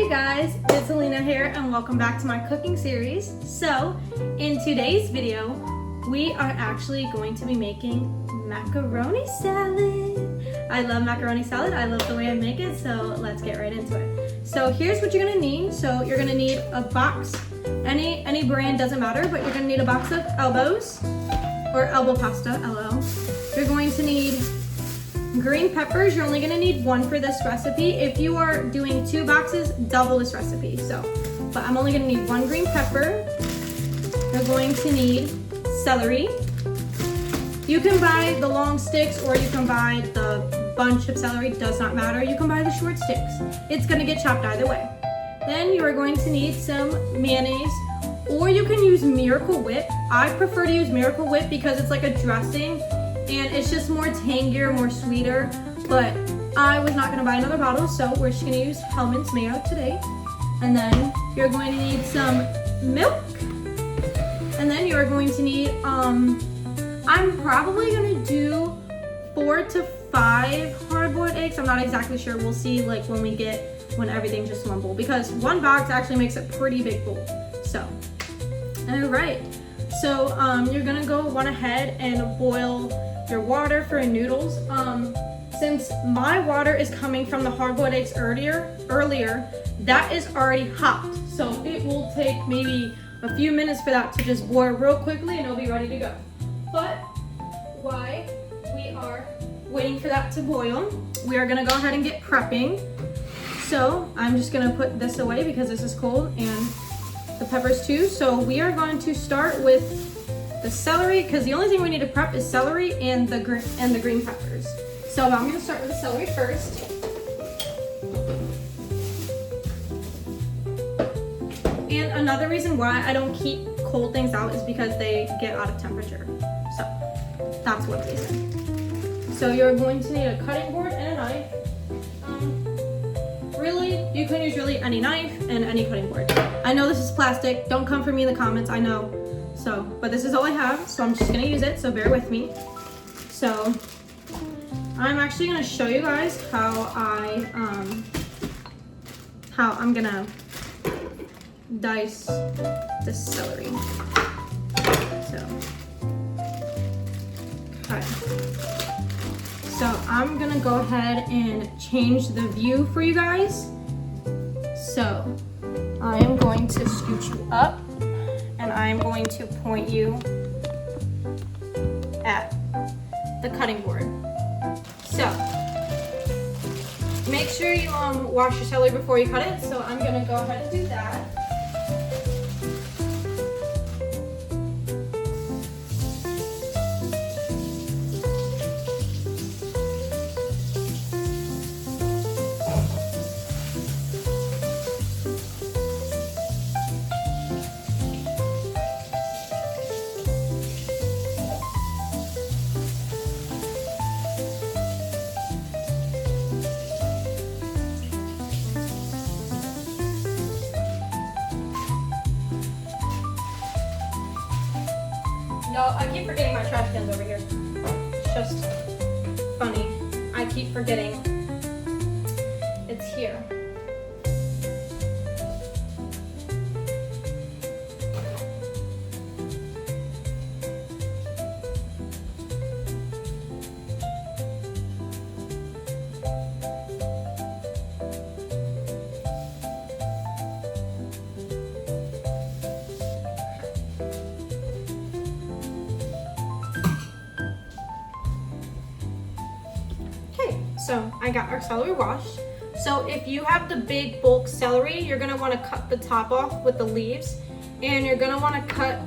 Hey guys, it's Alina here and welcome back to my cooking series. So, in today's video, we are actually going to be making macaroni salad. I love macaroni salad. I love the way I make it, so let's get right into it. So here's what you're gonna need. So you're gonna need a box. Any brand doesn't matter, but you're gonna need a box of elbows or elbow pasta, LO. You're going to need green peppers. You're only gonna need one for this recipe. If you are doing 2 boxes, double this recipe. But I'm only gonna need 1 green pepper. You're going to need celery. You can buy the long sticks or you can buy the bunch of celery, does not matter. You can buy the short sticks. It's gonna get chopped either way. Then you are going to need some mayonnaise, or you can use Miracle Whip. I prefer to use Miracle Whip because it's like a dressing and it's just more tangier, more sweeter, but I was not gonna buy another bottle, so we're just gonna use Hellmann's mayo today. And then you're going to need some milk, and then you're going to need, I'm probably gonna do 4 to 5 hard-boiled eggs. I'm not exactly sure, we'll see like when everything's just one bowl, because 1 box actually makes a pretty big bowl. So, all right. So you're gonna go ahead and boil your water for your noodles. Since my water is coming from the hard-boiled eggs earlier, that is already hot. So it will take maybe a few minutes for that to just boil real quickly and it'll be ready to go. But while we are waiting for that to boil, we are gonna go ahead and get prepping. So I'm just gonna put this away because this is cold, and the peppers too. So we are going to start with the celery, because the only thing we need to prep is celery and the green peppers. So I'm gonna start with the celery first. And another reason why I don't keep cold things out is because they get out of temperature. So that's one reason. So you're going to need a cutting board and a knife. Really, you can use really any knife and any cutting board. I know this is plastic, don't come for me in the comments, I know. So, but this is all I have, so I'm just gonna use it, so bear with me. So, I'm actually gonna show you guys how I'm gonna dice the celery. So, okay. So I'm gonna go ahead and change the view for you guys. So I am going to scooch you up and I'm going to point you at the cutting board. So make sure you wash your celery before you cut it. So I'm gonna go ahead and do that. No, I keep forgetting my trash cans over here. It's just funny. I keep forgetting it's here. So I got our celery washed. So if you have the big bulk celery, you're gonna wanna cut the top off with the leaves, and you're gonna wanna cut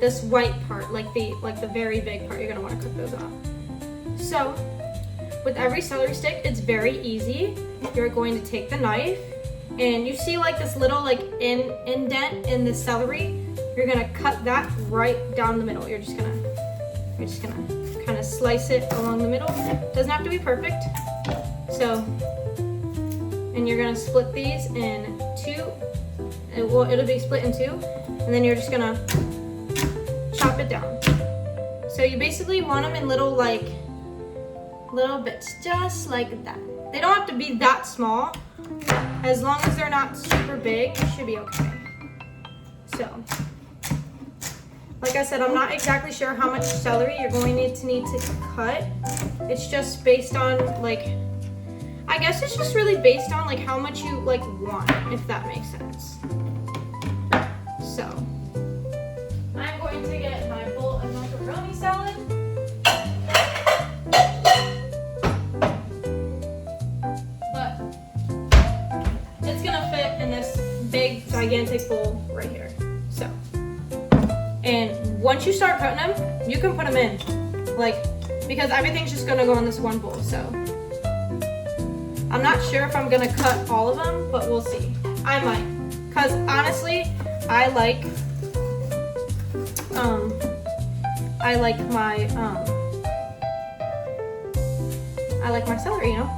this white part, like the very big part, you're gonna wanna cut those off. So with every celery stick, it's very easy. You're going to take the knife, and you see like this little like indent in the celery, you're gonna cut that right down the middle. You're just gonna kind of slice it along the middle. Doesn't have to be perfect. So, and you're gonna split these in 2. It'll be split in 2, and then you're just gonna chop it down. So you basically want them in little bits, just like that. They don't have to be that small, As long as they're not super big, you should be okay. So, like I said, I'm not exactly sure how much celery you're going to need to cut. It's just based on like, I guess it's just really based on like how much you like want, if that makes sense. So, I'm going to get my bowl of macaroni salad. But it's gonna fit in this big, gigantic bowl right here. So, and once you start putting them, you can put them in, like, because everything's just gonna go in this one bowl. So, I'm not sure if I'm gonna cut all of them, but we'll see. I might, cause honestly, I like my celery, you know.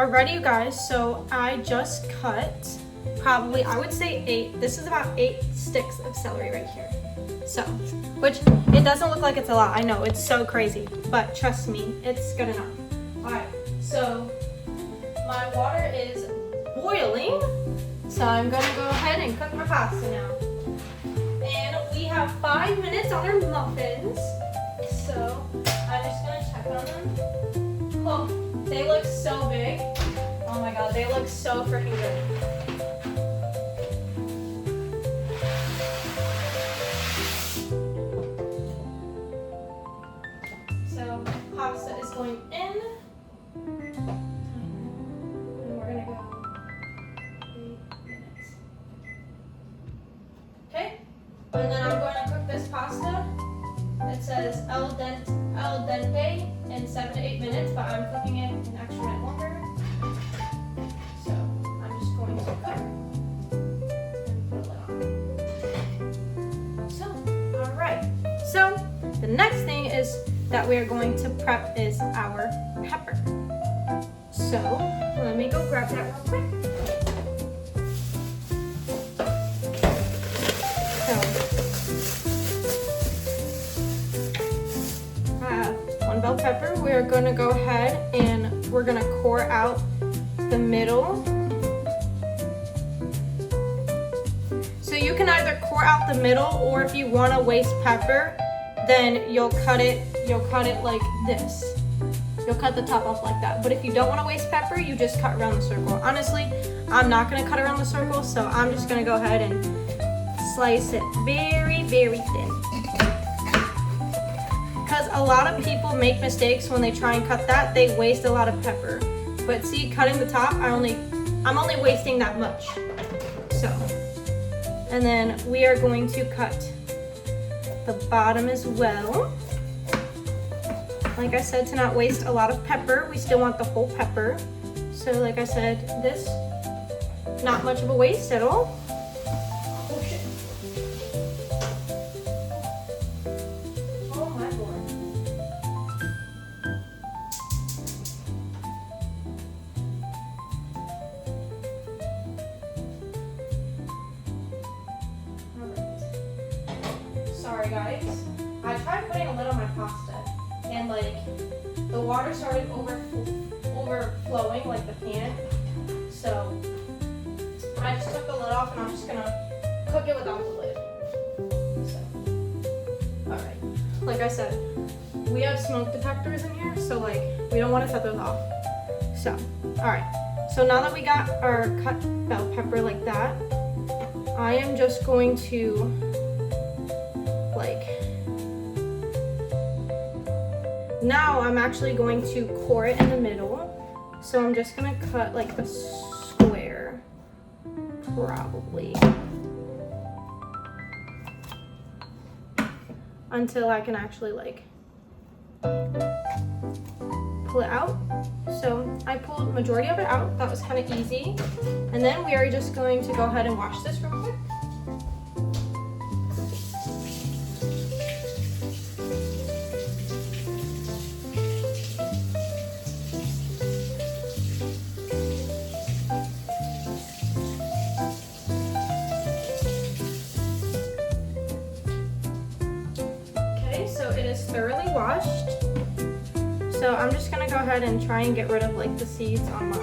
Alrighty, you guys, so I just cut probably, I would say 8. This is about 8 sticks of celery right here. So, which it doesn't look like it's a lot. I know, it's so crazy, but trust me, it's good enough. Alright, so my water is boiling, so I'm gonna go ahead and cook my pasta now. And we have 5 minutes on our muffins, so I'm just gonna check on them. Oh, they look so big. Oh my god, they look so freaking good. So pasta is going in. And we're gonna go 8 minutes. Okay? And then I'm going to cook this pasta. It says al dente in 7 to 8 minutes, but I'm cooking it an extra minute longer. So I'm just going to cook and put a lid on. So, alright. So the next thing is that we are going to prep is our pepper. So let me go grab that real quick. Bell pepper, we're going to go ahead and we're going to core out the middle. So you can either core out the middle, or if you want to waste pepper, then you'll cut it like this. You'll cut the top off like that. But if you don't want to waste pepper, you just cut around the circle. Honestly, I'm not going to cut around the circle, so I'm just going to go ahead and slice it very, very thin. Because a lot of people make mistakes when they try and cut that. They waste a lot of pepper. But see, cutting the top, I'm only wasting that much. So, and then we are going to cut the bottom as well. Like I said, to not waste a lot of pepper, we still want the whole pepper. So like I said, this, not much of a waste at all. Oh shit. Sorry guys, I tried putting a lid on my pasta and like the water started overflowing like the pan, so I just took the lid off and I'm just gonna cook it without the lid. So, alright, like I said, we have smoked detectors in here, so like we don't want to set those off. So, alright, so now that we got our cut bell pepper like that, I am just going to now I'm actually going to core it in the middle. So I'm just gonna cut like a square, probably, until I can actually like pull it out. So I pulled the majority of it out. That was kind of easy. And then we are just going to go ahead and wash this real quick. Thoroughly washed, so I'm just gonna go ahead and try and get rid of like the seeds on my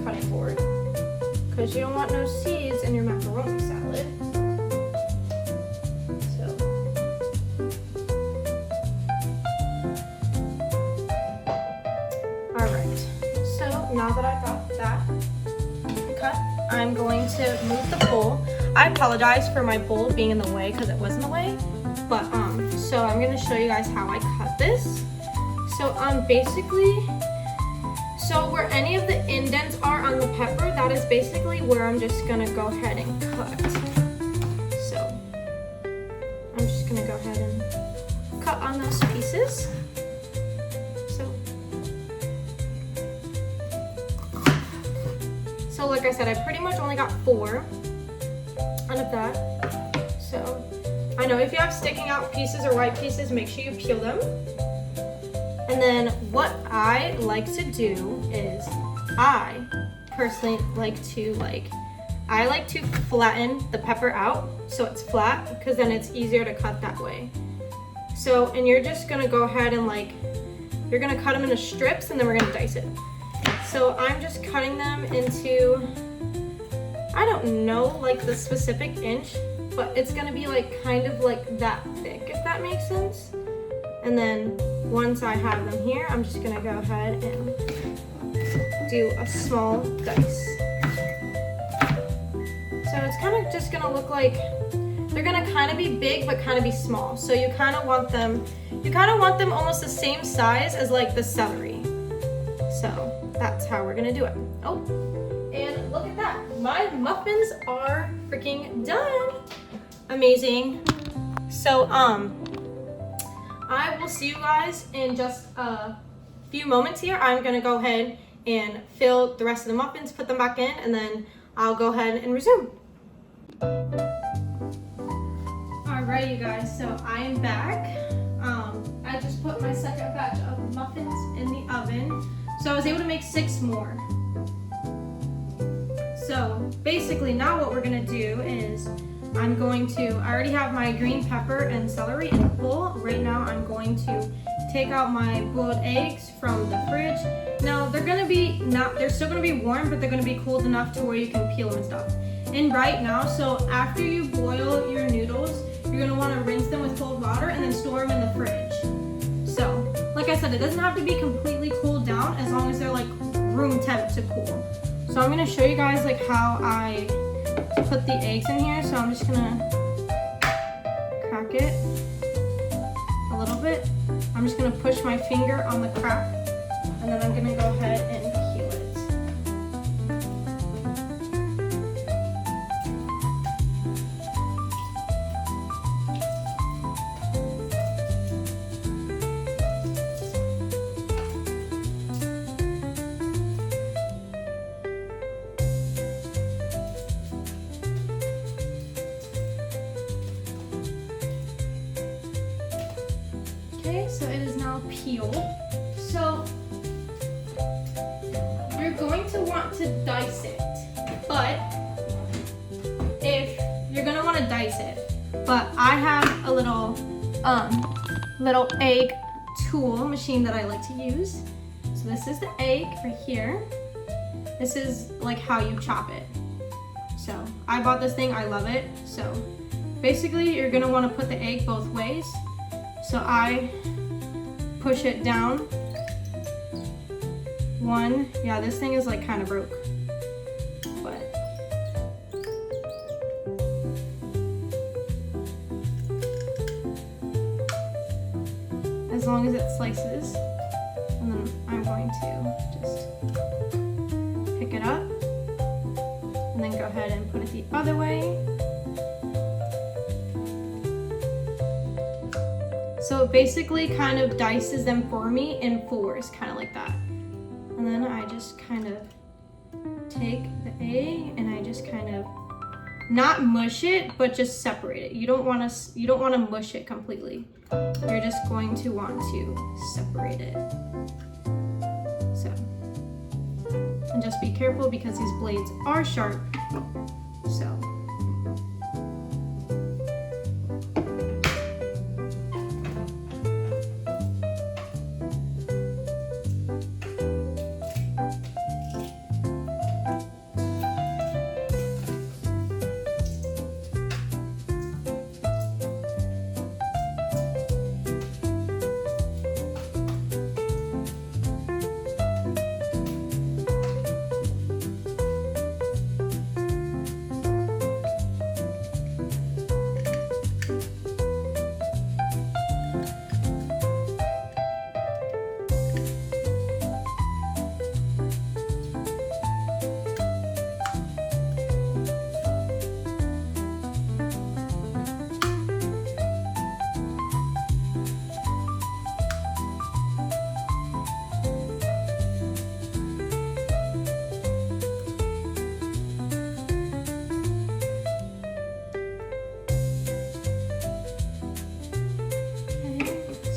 cutting board, because you don't want no seeds in your macaroni salad. So, alright, so now that I got that cut, I'm going to move the bowl. I apologize for my bowl being in the way because it was in the way. But so I'm gonna show you guys how I cut this. So basically, so where any of the indents are on the pepper, that is basically where I'm just gonna go ahead and cut. So I'm just gonna go ahead and cut on those pieces. So like I said, I pretty much only got 4 out of that. So I know if you have sticking out pieces or white pieces, make sure you peel them. And then what I like to do is I personally like to flatten the pepper out so it's flat, because then it's easier to cut that way. So, and you're just gonna go ahead and you're gonna cut them into strips, and then we're gonna dice it. So I'm just cutting them into, I don't know like the specific inch, but it's gonna be kind of that thick, if that makes sense. And then once I have them here, I'm just gonna go ahead and do a small dice. So it's kind of just gonna look like, they're gonna kind of be big but kind of be small. So you kind of want them almost the same size as the celery. So that's how we're gonna do it. Oh, and look at that. My muffins are freaking done. Amazing. So I will see you guys in just a few moments here. I'm gonna go ahead and fill the rest of the muffins, put them back in, and then I'll go ahead and resume. Alright, you guys, so I am back. I just put my second batch of muffins in the oven. So I was able to make 6 more. So basically now what we're gonna do is I already have my green pepper and celery in a bowl. Right now I'm going to take out my boiled eggs from the fridge. Now they're still gonna be warm, but they're gonna be cooled enough to where you can peel them and stuff. And right now, so after you boil your noodles, you're gonna wanna rinse them with cold water and then store them in the fridge. So, like I said, it doesn't have to be completely cooled down as long as they're room temp to cool. So I'm gonna show you guys how I put the eggs in here. So I'm just gonna crack it a little bit. I'm just gonna push my finger on the crack, and then I'm gonna go ahead and peel it. Okay, so it is now peeled. So you're going to want to dice it, but I have a little egg tool machine that I like to use. So this is the egg right here. This is how you chop it. So I bought this thing, I love it. So basically you're gonna want to put the egg both ways. So I push it down. One, yeah, this thing is kind of broke, but as long as it slices, and then I'm going to just pick it up and then go ahead and put it the other way. So it basically kind of dices them for me in 4s, kind of like that. And then I just kind of take the egg and I just kind of not mush it, but just separate it. You don't want to mush it completely. You're just going to want to separate it. So, and just be careful because these blades are sharp. So.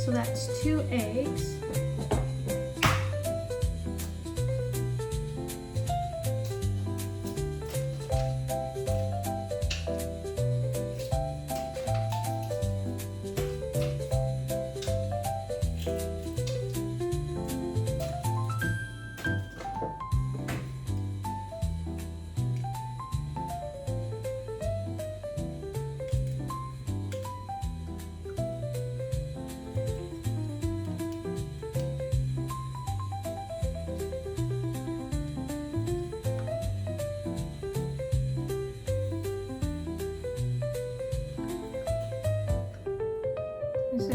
So that's 2 eggs.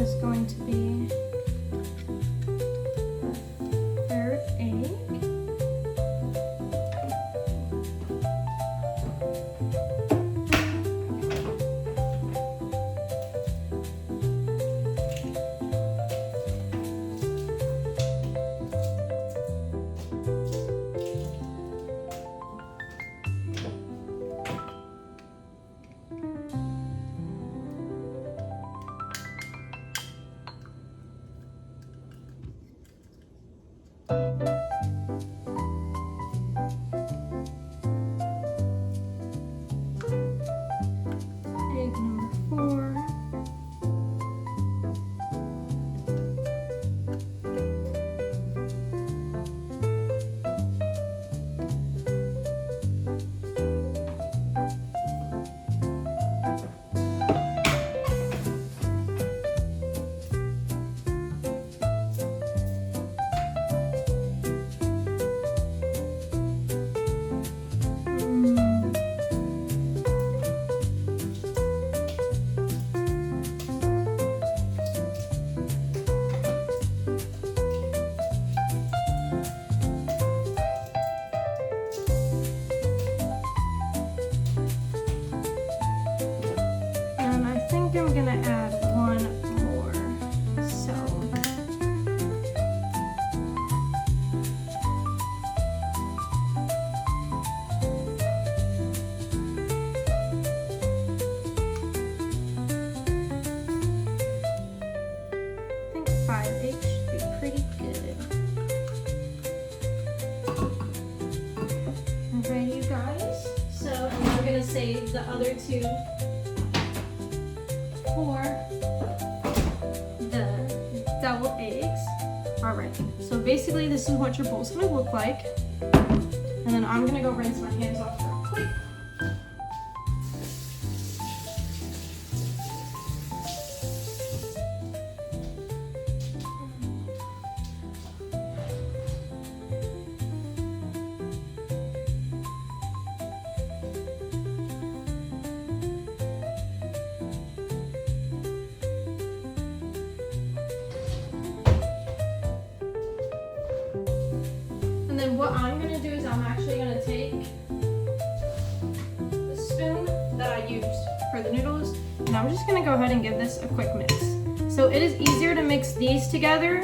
is going to be the third egg. Egg number 4. I'm gonna add one more. So I think 5 eggs should be pretty good. Alright, you guys. So and we're gonna save the other 2 for the double eggs. Alright, so basically this is what your bowl's gonna look like. And then I'm gonna go rinse my hands off real quick. And then what I'm gonna do is I'm actually gonna take the spoon that I used for the noodles, and I'm just gonna go ahead and give this a quick mix. So it is easier to mix these together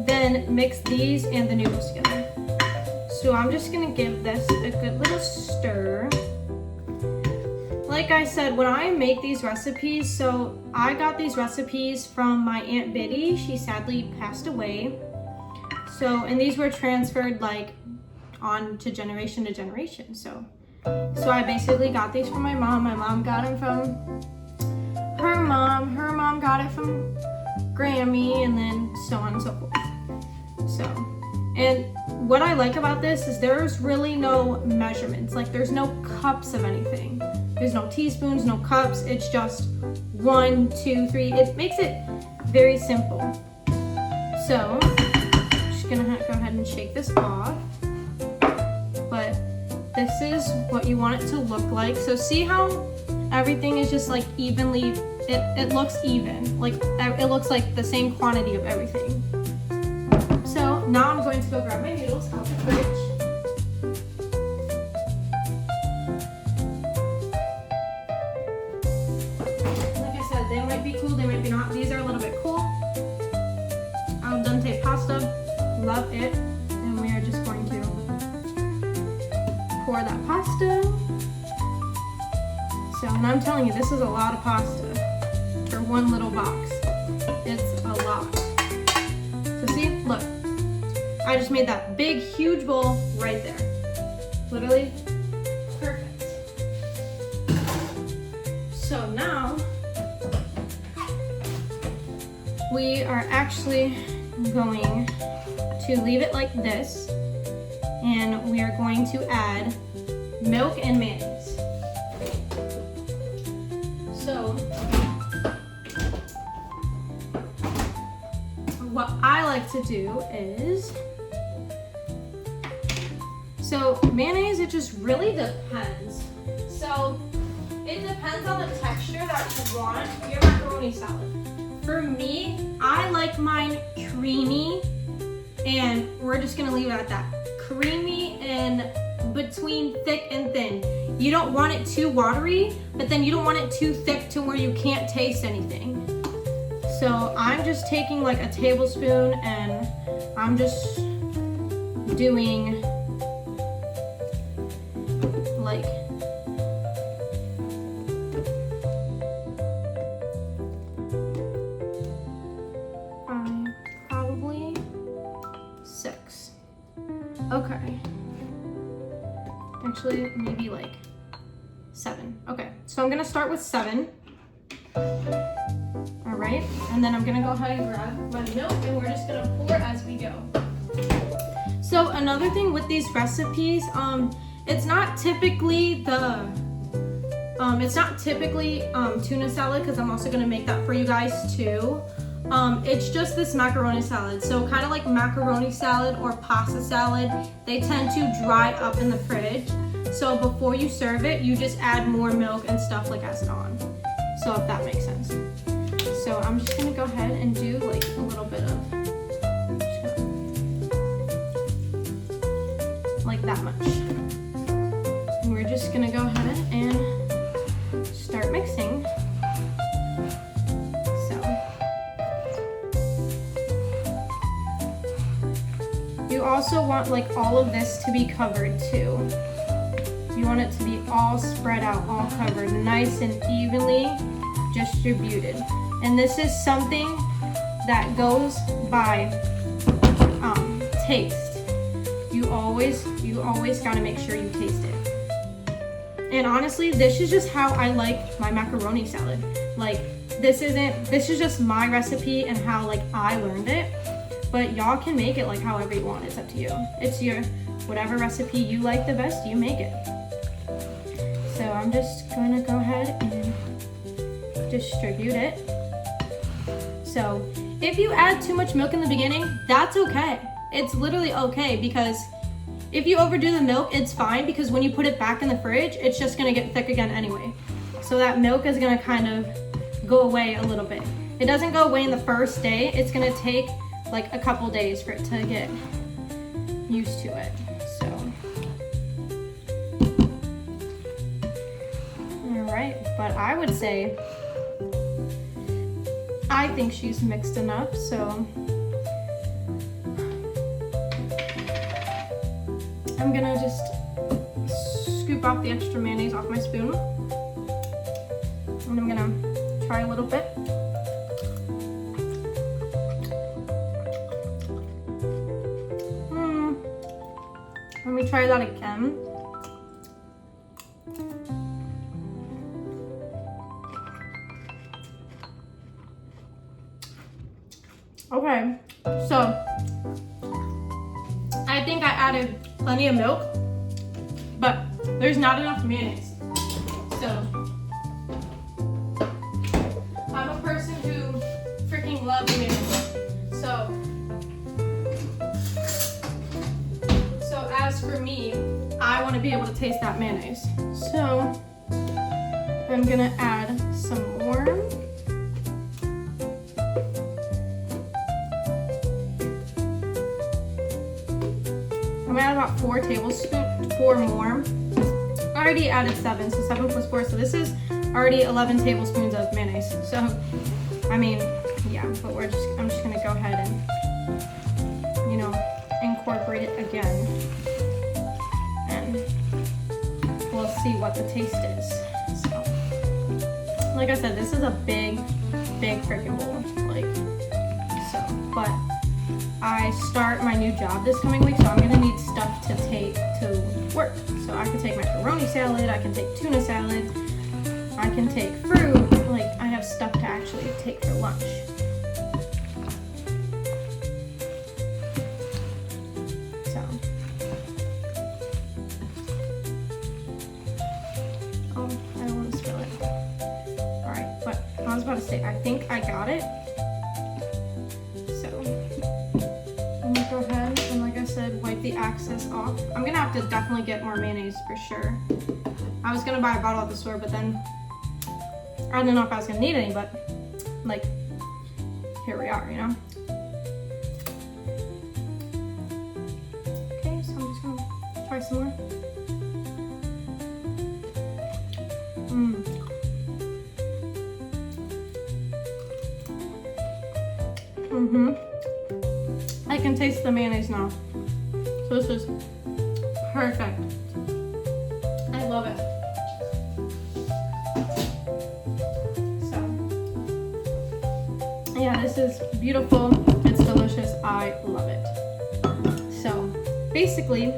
than mix these and the noodles together. So I'm just gonna give this a good little stir. Like I said, when I make these recipes, so I got these recipes from my Aunt Biddy. She sadly passed away. So, and these were transferred like on to generation. So I basically got these from my mom. My mom got them from her mom. Her mom got it from Grammy, and then so on and so forth. So, and what I like about this is there's really no measurements. Like there's no cups of anything. There's no teaspoons, no cups. It's just 1, 2, 3. It makes it very simple. So, gonna go ahead and shake this off, but this is what you want it to look like. So see how everything is just like evenly, it looks even, like it looks like the same quantity of everything. So now I'm going to go grab my noodles out the fridge. Like I said, they might be cool, they might be not. These are a little bit cool. Al dente pasta. Love it. And we are just going to pour that pasta. So, and I'm telling you, this is a lot of pasta for one little box. It's a lot. So see, look, I just made that big, huge bowl right there. Literally perfect. So now we are actually going to leave it like this, and we are going to add milk and mayonnaise. So what I like to do is, so mayonnaise, it just really depends. So it depends on the texture that you want your macaroni salad. For me, I like mine creamy, and we're just gonna leave it at that. Creamy and between thick and thin. You don't want it too watery, but then you don't want it too thick to where you can't taste anything. So I'm just taking like a tablespoon and I'm just doing like probably 6. Okay. Actually, maybe like 7. Okay, so I'm gonna start with 7. All right, and then I'm gonna go ahead and grab my milk and we're just gonna pour as we go. So another thing with these recipes, it's not typically tuna salad, because I'm also gonna make that for you guys too. It's just this macaroni salad. So kind of like macaroni salad or pasta salad, they tend to dry up in the fridge. So before you serve it, you just add more milk and stuff like as it on. So if that makes sense. So I'm just gonna go ahead and do like a little bit of, like that much. And we're just gonna go ahead and start mixing. You also want like all of this to be covered too. You want it to be all spread out, all covered, nice and evenly distributed. And this is something that goes by taste. You always gotta make sure you taste it. And honestly, this is just how I like my macaroni salad. Like this is just my recipe and how like I learned it. But y'all can make it like however you want. It's up to you. It's your, whatever recipe you like the best, you make it. So I'm just gonna go ahead and distribute it. So if you add too much milk in the beginning, that's okay. It's literally okay, because if you overdo the milk, it's fine, because when you put it back in the fridge, it's just gonna get thick again anyway. So that milk is gonna kind of go away a little bit. It doesn't go away in the first day. It's gonna take like a couple days for it to get used to it. So, all right, but I would say, I think she's mixed enough, so I'm gonna just scoop off the extra mayonnaise off my spoon, and I'm gonna try a little bit. Let me try that again. Okay, so I think I added plenty of milk, but there's not enough mayonnaise. So I'm a person who freaking loves mayonnaise. So as for me, I want to be able to taste that mayonnaise. So I'm gonna add some more. I'm gonna add about 4 tablespoons, 4 more. I already added 7, so 7 plus 4. So this is already 11 tablespoons of mayonnaise. So, I mean, yeah, but I'm just gonna go ahead and, you know, incorporate it again. And we'll see what the taste is. So, like I said, this is a big freaking bowl. Like, so, but I start my new job this coming week, so I'm gonna need stuff to take to work. So I can take macaroni salad, I can take tuna salad, I can take fruit, like I have stuff to actually take for lunch. So, oh, I don't want to spill it. All right, but I was about to say, I think I got it. Go ahead and, like I said, wipe the excess off. I'm gonna have to definitely get more mayonnaise for sure. I was gonna buy a bottle at the store, but then I don't know if I was gonna need any, but like here we are, you know? Okay, so I'm just gonna try some more. I can taste the mayonnaise now. So this is perfect. I love it. So, yeah, this is beautiful. It's delicious. I love it. So, basically,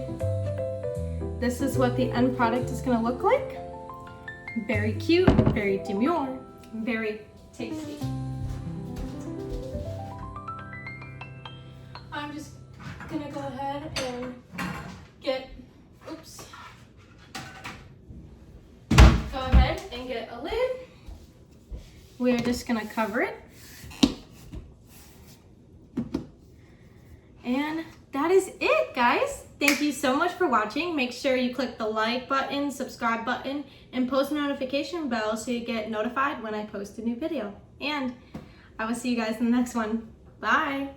this is what the end product is gonna look like. Very cute, very demure, very tasty. I'm just gonna go ahead and get a lid. We're just gonna cover it. And that is it, guys. Thank you so much for watching. Make sure you click the like button, subscribe button, and post notification bell so you get notified when I post a new video. And I will see you guys in the next one. Bye.